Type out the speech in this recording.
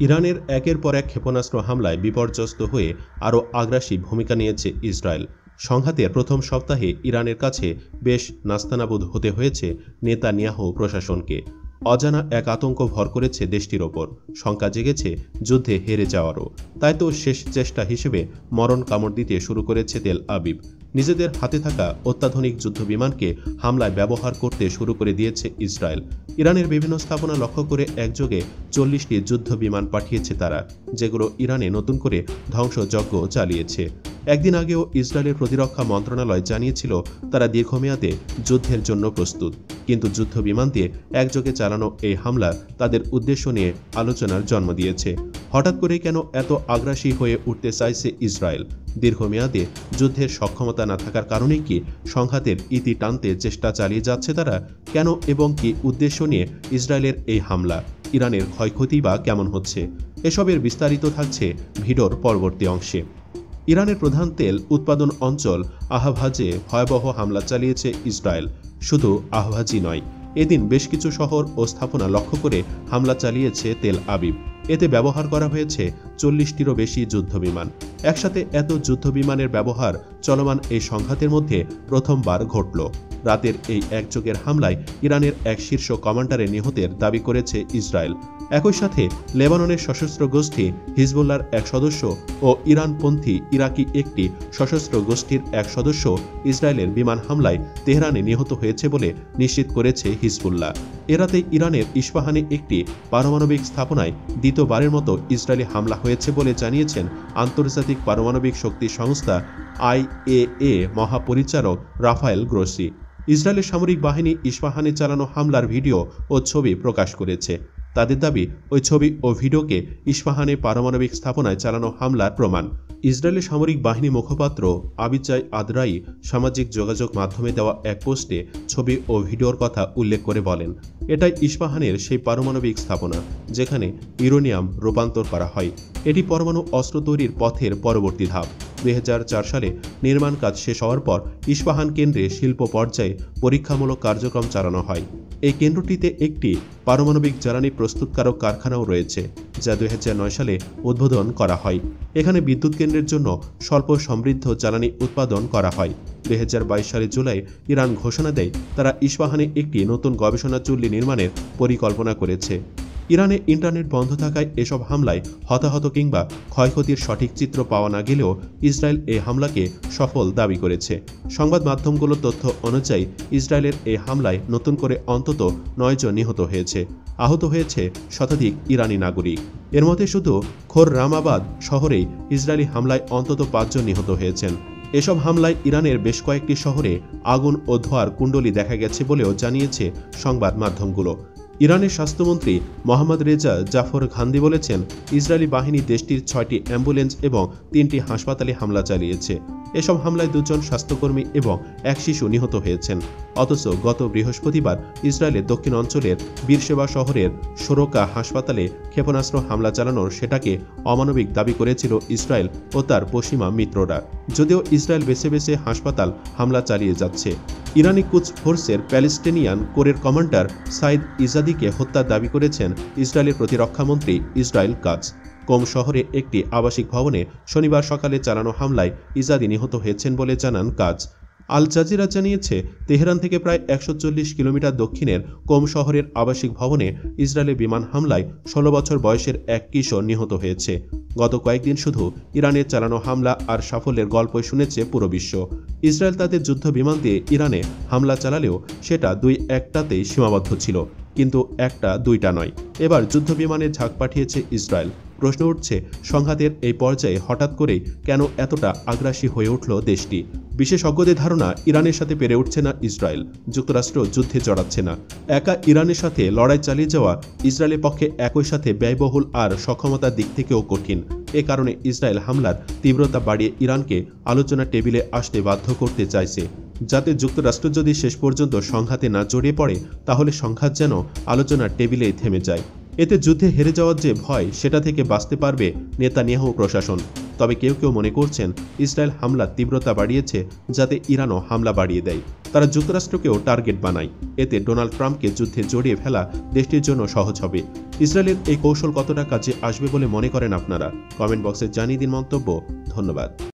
ইরানের একের পর এক ক্ষেপণাস্ত্র হামলায় বিপর্যস্ত হয়ে আরও আগ্রাসী ভূমিকা নিয়েছে ইসরায়েল। সংঘাতের প্রথম সপ্তাহে ইরানের কাছে বেশ নাস্তানাবুদ হতে হয়েছে নেতানিয়াহু প্রশাসনকে। অজানা এক আতঙ্ক ভর করেছে দেশটির ওপর, শঙ্কা জেগেছে যুদ্ধে হেরে যাওয়ারও। তাই তো শেষ চেষ্টা হিসেবে মরণ কামড় দিতে শুরু করেছে তেল আবিব। নিজেদের হাতে থাকা অত্যাধুনিক যুদ্ধবিমানকে হামলায় ব্যবহার করতে শুরু করে দিয়েছে ইসরায়েল। ইরানের বিভিন্ন স্থাপনা লক্ষ্য করে একযোগে 40টি যুদ্ধবিমান পাঠিয়েছে তারা, যেগুলো ইরানে নতুন করে ধ্বংসযজ্ঞ চালিয়েছে। একদিন আগেও ইসরায়েলের প্রতিরক্ষা মন্ত্রণালয় জানিয়েছিল তারা দীর্ঘমেয়াদে যুদ্ধের জন্য প্রস্তুত, কিন্তু যুদ্ধবিমান দিয়ে একযোগে চালানো এই হামলা তাদের উদ্দেশ্য নিয়ে আলোচনার জন্ম দিয়েছে। হঠাৎ করে কেন এত আগ্রাসী হয়ে উঠতে চাইছে ইসরায়েল? দীর্ঘমেয়াদে যুদ্ধের সক্ষমতা না থাকার কারণে কি সংঘাতের ইতি টানতে চেষ্টা চালিয়ে যাচ্ছে তারা? কেন এবং কি উদ্দেশ্য নিয়ে ইসরায়েলের এই হামলা? ইরানের ক্ষয়ক্ষতি বা কেমন হচ্ছে? এসবের বিস্তারিত থাকছে ভিডিওর পরবর্তী অংশে। ইরানের প্রধান তেল উৎপাদন অঞ্চল আহভাজে ভয়াবহ হামলা চালিয়েছে ইসরায়েল। শুধু আহভাজি নয়, এদিন বেশ কিছু শহর ও স্থাপনা লক্ষ্য করে হামলা চালিয়েছে তেল আবিব। এতে ব্যবহার করা হয়েছে 40টিরও বেশি যুদ্ধবিমান। একসাথে এত যুদ্ধবিমানের ব্যবহার চলমান এই সংঘাতের মধ্যে প্রথমবার ঘটল। রাতের এই একযোগের হামলায় ইরানের এক শীর্ষ কমান্ডারের নিহতের দাবি করেছে ইসরায়েল। একই সাথে লেবাননের সশস্ত্র গোষ্ঠী হিজবুল্লাহর এক সদস্য ও ইরানপন্থী ইরাকি একটি সশস্ত্র গোষ্ঠীর এক সদস্য ইসরায়েলের বিমান হামলায় তেহরানে নিহত হয়েছে বলে নিশ্চিত করেছে হিজবুল্লাহ। এরাতে ইরানের ইস্পাহানে একটি পারমাণবিক স্থাপনায় দ্বিতীয়বারের মতো ইসরায়েলি হামলা হয়েছে বলে জানিয়েছেন আন্তর্জাতিক পারমাণবিক শক্তি সংস্থা IAEA মহাপরিচালক রাফায়েল গ্রোসি। ইসরায়েলের সামরিক বাহিনী ইস্পাহানে চালানো হামলার ভিডিও ও ছবি প্রকাশ করেছে। তাদের দাবি, ওই ছবি ও ভিডিওকে ইস্পাহানে পারমাণবিক স্থাপনায় চালানো হামলার প্রমাণ। ইসরায়েলের সামরিক বাহিনী মুখপাত্র আবিচাই আদরাই সামাজিক যোগাযোগ মাধ্যমে দেওয়া এক পোস্টে ছবি ও ভিডিওর কথা উল্লেখ করে বলেন, এটাই ইস্পাহানের সেই পারমাণবিক স্থাপনা যেখানে ইউরেনিয়াম রূপান্তর করা হয়। এটি পরমাণু অস্ত্র তৈরির পথের পরবর্তী ধাপ। 2004 সালে নির্মাণ কাজ শেষ হওয়ার পর ইস্পাহান কেন্দ্রে শিল্প পর্যায়ে পরীক্ষামূলক কার্যক্রম চালানো হয়। এই কেন্দ্রটিতে একটি পারমাণবিক জ্বালানি প্রস্তুতকারক কারখানাও রয়েছে, যা 2009 সালে উদ্বোধন করা হয়। এখানে বিদ্যুৎ কেন্দ্রের জন্য স্বল্প সমৃদ্ধ জ্বালানি উৎপাদন করা হয়। 2022 সালের জুলাই ইরান ঘোষণা দেয় তারা ইস্পাহানে একটি নতুন গবেষণা চুল্লি নির্মাণের পরিকল্পনা করেছে। ইরানে ইন্টারনেট বন্ধ থাকায় এসব হামলায় হতাহত কিংবা ক্ষয়ক্ষতির সঠিক চিত্র পাওয়া না গেলেও ইসরায়েল এই হামলাকে সফল দাবি করেছে। সংবাদ মাধ্যমগুলোর তথ্য অনুযায়ী ইসরায়েলের এই হামলায় নতুন করে অন্তত 9 জন নিহত হয়েছে। আহত হয়েছে শতাধিক ইরানি নাগরিক। এর মধ্যে শুধু খোররামাবাদ শহরেই ইসরায়েলি হামলায় অন্তত 5 জন নিহত হয়েছেন। এসব হামলায় ইরানের বেশ কয়েকটি শহরে আগুন ও ধোঁয়ার কুণ্ডলী দেখা গেছে বলেও জানিয়েছে সংবাদ মাধ্যমগুলো। ইরানের স্বাস্থ্যমন্ত্রী মোহাম্মদ রেজা জাফর ঘান্দি বলেছেন, ইসরায়েলি বাহিনী দেশটির 6টি অ্যাম্বুলেন্স এবং 3টি হাসপাতালে হামলা চালিয়েছে। এসব হামলায় 2 জন স্বাস্থ্যকর্মী এবং এক শিশু নিহত হয়েছেন। অথচ গত বৃহস্পতিবার ইসরায়েলের দক্ষিণ অঞ্চলের বীরশেবা শহরের সোরোকা হাসপাতালে ক্ষেপণাস্ত্র হামলা চালানোর সেটাকে অমানবিক দাবি করেছিল ইসরায়েল ও তার পশ্চিমা মিত্ররা। যদিও ইসরায়েল বেছে বেছে হাসপাতাল হামলা চালিয়ে যাচ্ছে। ইরানি কুচ ফোর্সের প্যালেস্টিনিয়ান কোরের কমান্ডার সাইদ ইজাদিকে হত্যার দাবি করেছেন ইসরায়েলের প্রতিরক্ষামন্ত্রী ইসরায়েল কাজ। কোম শহরে একটি আবাসিক ভবনে শনিবার সকালে চালানো হামলায় ইজাদি নিহত হয়েছেন বলে জানান কাজ। আল জাজিরা জানিয়েছে, তেহরান থেকে প্রায় 140 কিলোমিটার দক্ষিণের কোম শহরের আবাসিক ভবনে ইসরায়েলের বিমান হামলায় 16 বছর বয়সের এক কিশোর নিহত হয়েছে। গত কয়েকদিন শুধু ইরানের চালানো হামলা আর সাফল্যের গল্পই শুনেছে পুরো বিশ্ব। ইসরায়েল তাদের যুদ্ধ বিমান দিয়ে ইরানে হামলা চালালেও সেটা 2-1টাতেই সীমাবদ্ধ ছিল, কিন্তু 1-2টা নয়। এবার যুদ্ধ বিমানে ঝাঁক পাঠিয়েছে ইসরায়েল। প্রশ্ন উঠছে, সংঘাতের এই পর্যায়ে হঠাৎ করেই কেন এতটা আগ্রাসী হয়ে উঠল দেশটি? বিশেষজ্ঞদের ধারণা, ইরানের সাথে পেরে উঠছে না ইসরায়েল। যুক্তরাষ্ট্র যুদ্ধে জড়াচ্ছে না। একা ইরানের সাথে লড়াই চালিয়ে যাওয়া ইসরায়েলের পক্ষে একই সাথে ব্যয়বহুল আর সক্ষমতার দিক থেকেও কঠিন। এ কারণে ইসরায়েল হামলার তীব্রতা বাড়িয়ে ইরানকে আলোচনার টেবিলে আসতে বাধ্য করতে চাইছে, যাতে যুক্তরাষ্ট্র যদি শেষ পর্যন্ত সংঘাতে না জড়িয়ে পড়ে, তাহলে সংঘাত যেন আলোচনার টেবিলেই থেমে যায়। এতে যুদ্ধে হেরে যাওয়ার যে ভয়, সেটা থেকে বাঁচতে পারবে নেতানিয়াহু প্রশাসন। তবে কেউ কেউ মনে করছেন ইসরায়েল হামলার তীব্রতা বাড়িয়েছে যাতে ইরানও হামলা বাড়িয়ে দেয়। তারা যুক্তরাষ্ট্রকেও টার্গেট বানায়। এতে ডোনাল্ড ট্রাম্পকে যুদ্ধে জড়িয়ে ফেলা দেশটির জন্য সহজ হবে। ইসরায়েলের এই কৌশল কতটা কাজে আসবে বলে মনে করেন আপনারা? কমেন্ট বক্সে জানিয়ে দিন মন্তব্য। ধন্যবাদ।